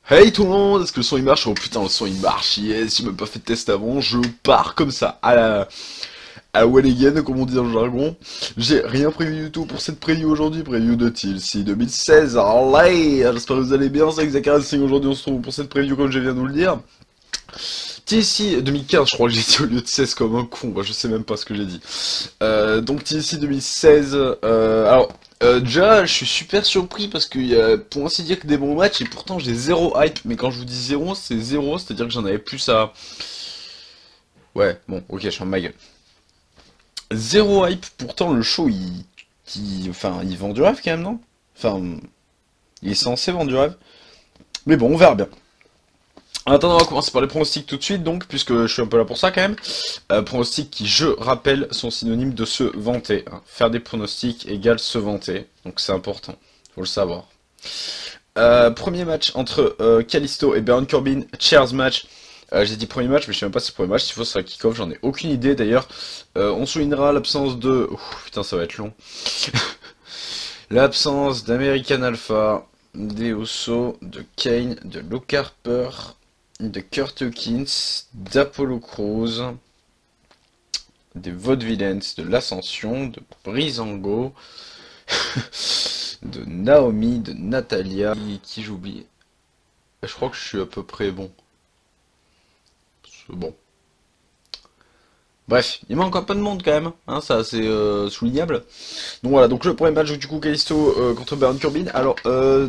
Hey tout le monde, est-ce que le son il marche? Oh putain, le son il marche, yes, j'ai même pas fait de test avant, je pars comme ça, à la one again, comme on dit dans le jargon. J'ai rien prévu du tout pour cette preview aujourd'hui, preview de TLC 2016, allez, j'espère que vous allez bien, c'est Xakarad Singh, aujourd'hui on se retrouve pour cette preview comme je viens de vous le dire. TLC 2015, je crois que j'ai dit au lieu de 16 comme un con, bah, je sais même pas ce que j'ai dit. Donc TLC 2016, déjà je suis super surpris parce qu'il y a pour ainsi dire que des bons matchs et pourtant j'ai zéro hype, mais quand je vous dis zéro, c'est zéro, c'est-à-dire que j'en avais plus à... Ouais, bon, ok, je ferme ma gueule. Zéro hype, pourtant le show enfin, il vend du rêve quand même, non? Enfin, il est censé vendre du rêve. Mais bon, on verra bien. En attendant, on va commencer par les pronostics tout de suite, donc, puisque je suis un peu là pour ça quand même. Pronostics qui, je rappelle, sont synonymes de se vanter, hein. Faire des pronostics égale se vanter, donc c'est important, faut le savoir. Premier match entre Kalisto et Baron Corbin, Chairs match. J'ai dit premier match, mais je sais même pas si c'est le premier match, s'il faut c'est un kick-off, j'en ai aucune idée d'ailleurs. On soulignera l'absence de... Ouf, putain, ça va être long. L'absence d'American Alpha, des Usos, de Kane, de Luke Harper, de Kurt Hawkins, d'Apollo Crews, des Vaudevillains, de l'Ascension, de Breezango, de Naomi, de Natalia, qui j'oublie. Je crois que je suis à peu près bon. Bon. Bref, il manque un peu de monde quand même, hein, ça c'est soulignable. Donc voilà, donc le premier match du coup Kalisto contre Baron Corbin. Alors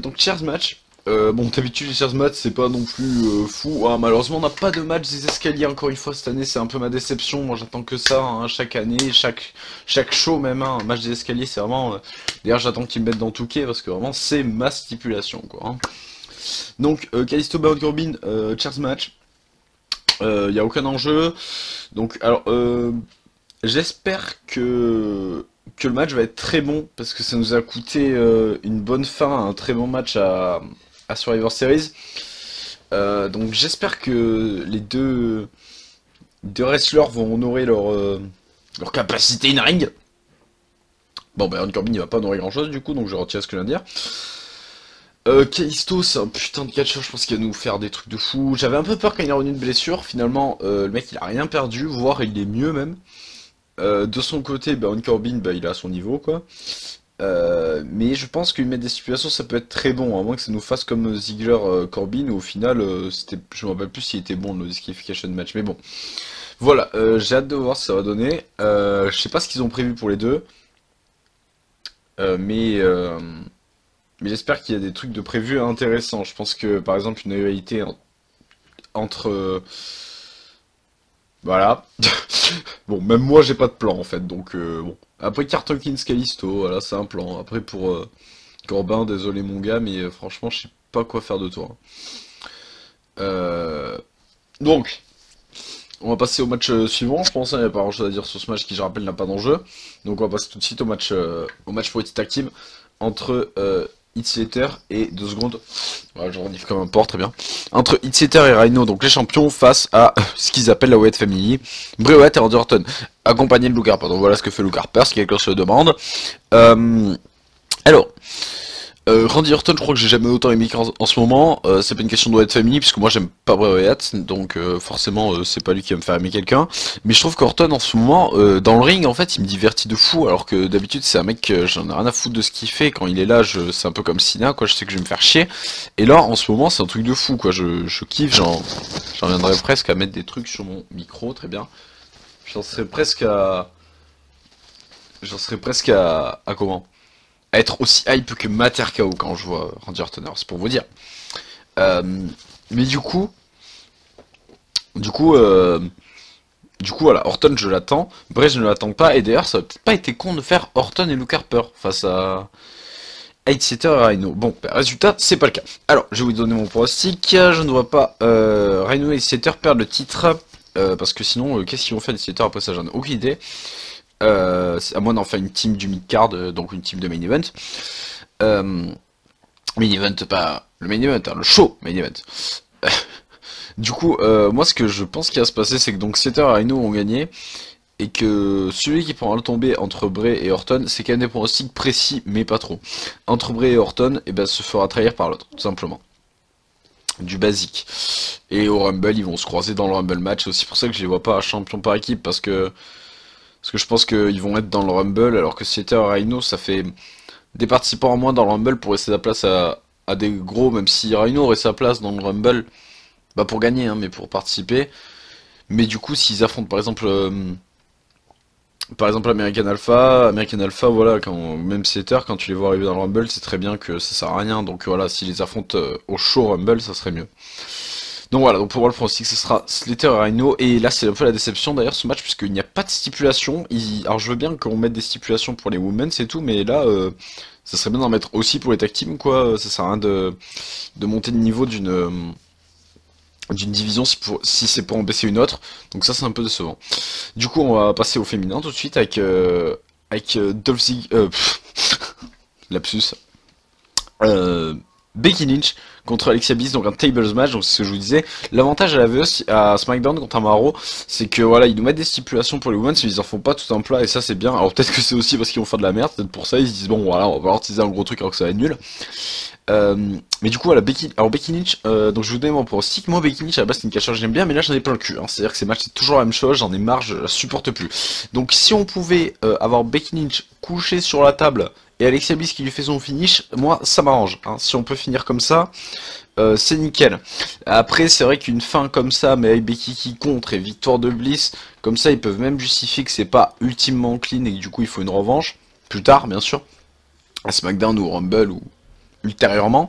donc Chairs match. Bon d'habitude les Chairs match c'est pas non plus fou. Ah, malheureusement on n'a pas de match des escaliers encore une fois cette année, c'est un peu ma déception. Moi j'attends que ça, hein, chaque année, chaque show même, hein, un match des escaliers c'est vraiment... D'ailleurs j'attends qu'ils me mettent dans Touquet parce que vraiment c'est ma stipulation quoi. Hein. Donc Kalisto Baron Corbin, Chairs match. Il n'y a aucun enjeu. Donc, alors, j'espère que le match va être très bon, parce que ça nous a coûté une bonne fin, un très bon match à Survivor Series. Donc, j'espère que les deux wrestlers vont honorer leur capacité in-ring. Bon, Baron Corbin, il va pas honorer grand-chose, du coup, donc je retire ce que je viens de dire. Kalisto, c'est un putain de catcheur, je pense qu'il va nous faire des trucs de fou. J'avais un peu peur quand il est revenu de blessure, finalement, le mec il a rien perdu, voire il est mieux même. De son côté, Baron Corbin, bah, il est à son niveau, quoi. Mais je pense qu'il met des stipulations, ça peut être très bon, à moins que ça nous fasse comme Ziggler Corbin, où au final, je me rappelle plus s'il était bon le disqualification match, mais bon. Voilà, j'ai hâte de voir ce que ça va donner. Je sais pas ce qu'ils ont prévu pour les deux, mais... Mais j'espère qu'il y a des trucs de prévus intéressants. Je pense que, par exemple, une rivalité entre... voilà. Bon, même moi, j'ai pas de plan, en fait. Donc, bon. Après, Cartokins Kalisto, voilà, c'est un plan. Après, pour Corbin, désolé mon gars, mais franchement, je sais pas quoi faire de toi. Donc, on va passer au match suivant. Je pense qu'il n'y a pas grand chose à dire sur ce match qui, je rappelle, n'a pas d'enjeu. Donc, on va passer tout de suite au match pour les tag team entre Hitslater et 2 secondes. Voilà, je renifle comme un porc, très bien. Entre Hitslater et Rhino, donc les champions, face à ce qu'ils appellent la Wyatt Family. Bray Wyatt et Randy Orton, accompagnés de Luke Harper. Donc voilà ce que fait Luke Harper, si quelqu'un se le demande. Alors, Randy Orton, je crois que j'ai jamais autant aimé en ce moment. C'est pas une question de Wyatt Family, puisque moi j'aime pas Bray Wyatt, donc forcément c'est pas lui qui va me faire aimer quelqu'un. Mais je trouve qu'Orton en ce moment, dans le ring, en fait, il me divertit de fou, alors que d'habitude c'est un mec, j'en ai rien à foutre de ce qu'il fait. Quand il est là, c'est un peu comme Cena, quoi. Je sais que je vais me faire chier. Et là, en ce moment, c'est un truc de fou, quoi. Je kiffe, j'en viendrais presque à mettre des trucs sur mon micro, très bien. J'en serais presque à, à comment? À être aussi hype que Mater KO quand je vois Randy Orton, c'est pour vous dire. Mais du coup voilà, Orton je l'attends, Bray je ne l'attends pas, et d'ailleurs ça aurait peut-être pas été con de faire Orton et Luke Harper face à Hitslater et Rhino. Bon, bah, résultat, c'est pas le cas. Alors, je vais vous donner mon pronostic, je ne vois pas Rhino et Hitslater perdre le titre, parce que sinon, qu'est-ce qu'ils vont faire Hitslater après ça, j'en ai aucune idée. À moins d'en faire une team du mid-card, donc une team de main event. Main event, pas le main event, hein, le show main event. Du coup, moi ce que je pense qu'il va se passer, c'est que donc Setter et Rhino ont gagné, et que celui qui prendra le tombé entre Bray et Orton, c'est quand même des pronostics précis, mais pas trop. Entre Bray et Orton, et ben se fera trahir par l'autre, tout simplement. du basique. Et au Rumble, ils vont se croiser dans le Rumble match. C'est aussi pour ça que je les vois pas champion par équipe, parce que je pense qu'ils vont être dans le Rumble, alors que Slater et Rhino, ça fait des participants en moins dans le Rumble pour laisser la place à des gros, même si Rhino aurait sa place dans le Rumble, bah pour gagner, hein, mais pour participer. Mais du coup, s'ils affrontent par exemple American Alpha, voilà, même Slater, quand tu les vois arriver dans le Rumble, c'est très bien que ça sert à rien. Donc voilà, s'ils les affrontent au show Rumble, ça serait mieux. Donc voilà, donc pour moi le pronostic ce sera Slater et Rhino, et là c'est un peu la déception d'ailleurs ce match, puisqu'il n'y a pas de stipulation. Alors je veux bien qu'on mette des stipulations pour les women, c'est tout, mais là ça serait bien d'en mettre aussi pour les tag teams, quoi. Ça sert à rien de monter le niveau d'une division si c'est pour en baisser une autre, donc ça c'est un peu décevant. Du coup on va passer au féminin tout de suite avec Dolph Ziggler, lapsus, Becky Lynch contre Alexia Bliss, donc un tables match, donc c'est ce que je vous disais. L'avantage à SmackDown contre Amaro, c'est que voilà, ils nous mettent des stipulations pour les women, ils en font pas tout un plat, et ça c'est bien. Alors peut-être que c'est aussi parce qu'ils vont faire de la merde, peut-être pour ça ils se disent bon voilà, on va leur teaser un gros truc alors que ça va être nul. Mais du coup voilà, Becky Lynch, donc je vous donne mon pronostic. Moi Becky Lynch à la base c'est une catcheuse que j'aime bien, mais là j'en ai plein le cul, hein. C'est à dire que ces matchs c'est toujours la même chose, j'en ai marre, je la supporte plus. Donc si on pouvait avoir Becky Lynch couchée sur la table et Alexia Bliss qui lui fait son finish, moi ça m'arrange, hein. Si on peut finir comme ça, c'est nickel. Après c'est vrai qu'une fin comme ça, mais avec Becky qui contre et victoire de Bliss, comme ça ils peuvent même justifier que c'est pas ultimement clean et que du coup il faut une revanche, plus tard bien sûr, à SmackDown ou au Rumble ou ultérieurement.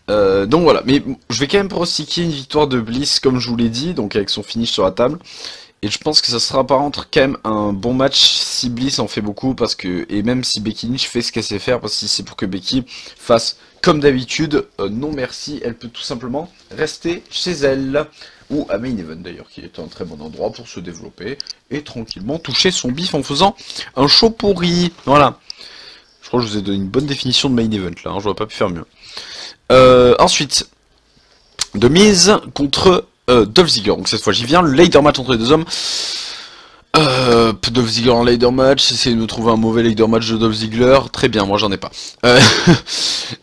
Donc voilà, mais je vais quand même pronostiquer une victoire de Bliss comme je vous l'ai dit, donc avec son finish sur la table. Et je pense que ça sera par contre quand même un bon match si Bliss en fait beaucoup, parce que, et même si Becky Lynch fait ce qu'elle sait faire, parce que si c'est pour que Becky fasse comme d'habitude, non merci, elle peut tout simplement rester chez elle, ou à Main Event d'ailleurs, qui est un très bon endroit pour se développer et tranquillement toucher son bif en faisant un show pourri. Voilà. Je crois que je vous ai donné une bonne définition de Main Event là, hein, j'aurais pas pu faire mieux. Ensuite, The Miz contre Dolph Ziggler. Donc cette fois j'y viens, le ladder match entre les deux hommes. Dolph Ziggler en ladder match, essayez de me trouver un mauvais ladder match de Dolph Ziggler. Très bien, moi j'en ai pas.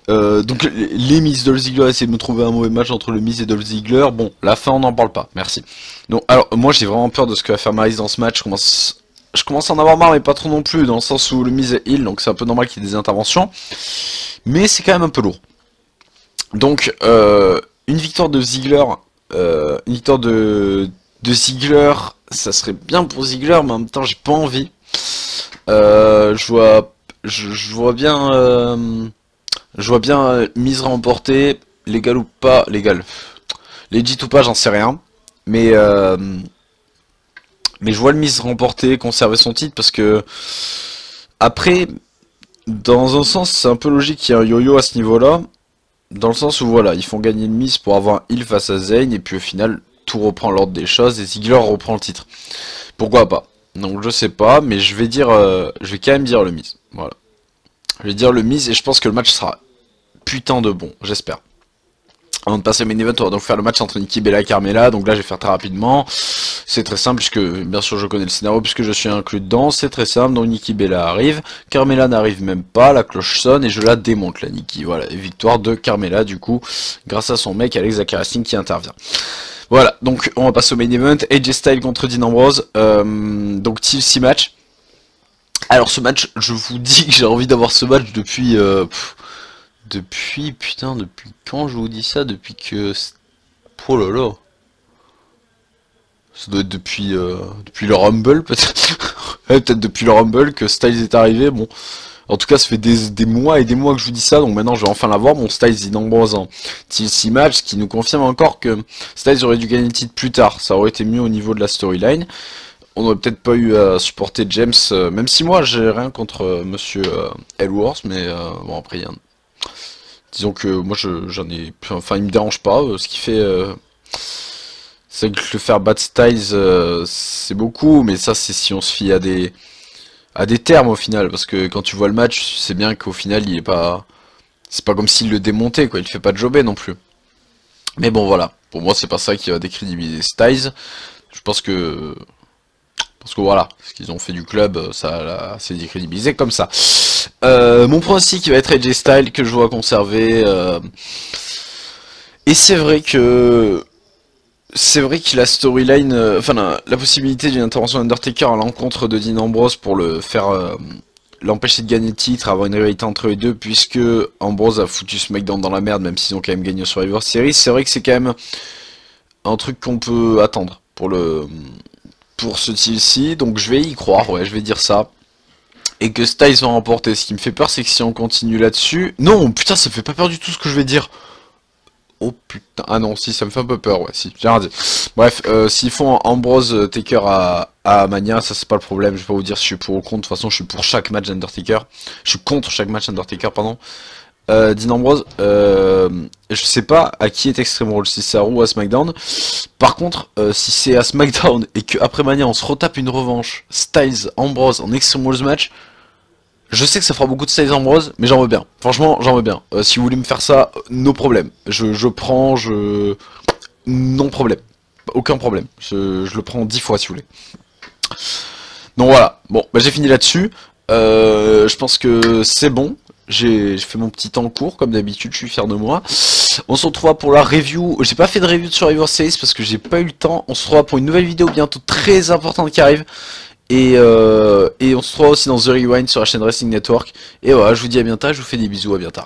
Donc les Miz, Dolph Ziggler, essayez de me trouver un mauvais match entre le Miz et Dolph Ziggler. Bon, la fin on n'en parle pas, merci. Donc alors moi j'ai vraiment peur de ce que va faire Maryse dans ce match. Je commence à en avoir marre, mais pas trop non plus, dans le sens où le Miz est heal, donc c'est un peu normal qu'il y ait des interventions. Mais c'est quand même un peu lourd. Donc une victoire de Ziggler, Ziggler, ça serait bien pour Ziggler, mais en même temps j'ai pas envie. Je vois bien Miz remporter, légal ou pas, legit ou pas, j'en sais rien. Mais je vois le Miz remporter, conserver son titre, parce que après, dans un sens, c'est un peu logique qu'il y ait un yo-yo à ce niveau-là. Dans le sens où voilà, ils font gagner le Miz pour avoir un heal face à Zayn, et puis au final, tout reprend l'ordre des choses, et Ziggler reprend le titre. Pourquoi pas? Donc je sais pas, mais je vais quand même dire le Miz. Voilà. Je vais dire le Miz, et je pense que le match sera putain de bon, j'espère. Avant de passer au main event, on va donc faire le match entre Nikki Bella et Carmella. Donc là, je vais faire très rapidement. C'est très simple, puisque bien sûr je connais le scénario, puisque je suis inclus dedans. C'est très simple, donc Nikki Bella arrive. Carmella n'arrive même pas, la cloche sonne et je la démonte, la Nikki. Voilà, et victoire de Carmella, du coup, grâce à son mec Alex Zacharias qui intervient. Voilà, donc on va passer au main event. AJ Styles contre Dean Ambrose. Donc TLC match. Alors ce match, je vous dis que j'ai envie d'avoir ce match depuis... Depuis quand je vous dis ça? Depuis que... Oh là là. Ça doit être depuis le Rumble, peut-être. Ouais, peut-être depuis le Rumble que Styles est arrivé, bon. En tout cas, ça fait des mois et des mois que je vous dis ça, donc maintenant je vais enfin l'avoir, mon Styles Dean Ambrose en TLC match, ce qui nous confirme encore que Styles aurait dû gagner le titre plus tard. Ça aurait été mieux au niveau de la storyline. On n'aurait peut-être pas eu à supporter James, même si moi j'ai rien contre monsieur Ellsworth, mais bon après il y a... Disons que moi j'en ai... Enfin il me dérange pas, ce qui fait... c'est que le faire battre Styles c'est beaucoup, mais ça c'est si on se fie à des termes au final, parce que quand tu vois le match, c'est bien qu'au final il est pas... C'est pas comme s'il le démontait quoi, il fait pas de jobber non plus. Mais bon voilà, pour moi c'est pas ça qui va décrédibiliser Styles, je pense que... Parce que voilà, ce qu'ils ont fait du club, ça c'est décrédibilisé comme ça. Mon pronostic qui va être AJ Styles, que je vois conserver. Et c'est vrai que... C'est vrai que la storyline, enfin la possibilité d'une intervention d'Undertaker à l'encontre de Dean Ambrose pour le faire l'empêcher de gagner le titre, avoir une rivalité entre les deux, puisque Ambrose a foutu SmackDown dans la merde, même s'ils ont quand même gagné au Survivor Series, c'est vrai que c'est quand même un truc qu'on peut attendre pour ce TLC, donc je vais y croire, ouais, je vais dire ça. Et que Styles va remporter. Ce qui me fait peur, c'est que si on continue là-dessus... Non, putain, ça me fait pas peur du tout ce que je vais dire. Oh putain, ah non, si, ça me fait un peu peur, ouais, si, j'ai rien dit. Bref, s'ils font Ambrose Taker à Mania, ça c'est pas le problème, je vais pas vous dire si je suis pour ou contre, de toute façon je suis pour chaque match d'Undertaker. Je suis contre chaque match d'Undertaker, pardon. Dean Ambrose, je sais pas à qui est Extreme Rules, si c'est à Raw ou à SmackDown. Par contre, si c'est à SmackDown et qu'après Mania on se retape une revanche, Styles, Ambrose en Extreme Rules match, je sais que ça fera beaucoup de Styles Ambrose, mais j'en veux bien. Franchement, j'en veux bien. Si vous voulez me faire ça, no problème. Je prends, non problème. Aucun problème. Je le prends 10 fois si vous voulez. Donc voilà. Bon, bah j'ai fini là-dessus. Je pense que c'est bon. J'ai fait mon petit temps court, comme d'habitude, je suis fier de moi. On se retrouve pour la review. J'ai pas fait de review de Survivor Series parce que j'ai pas eu le temps. On se retrouvera pour une nouvelle vidéo bientôt très importante qui arrive. Et on se retrouve aussi dans The Rewind sur la chaîne Wrestling Network. Et voilà, je vous dis à bientôt, je vous fais des bisous, à bientôt.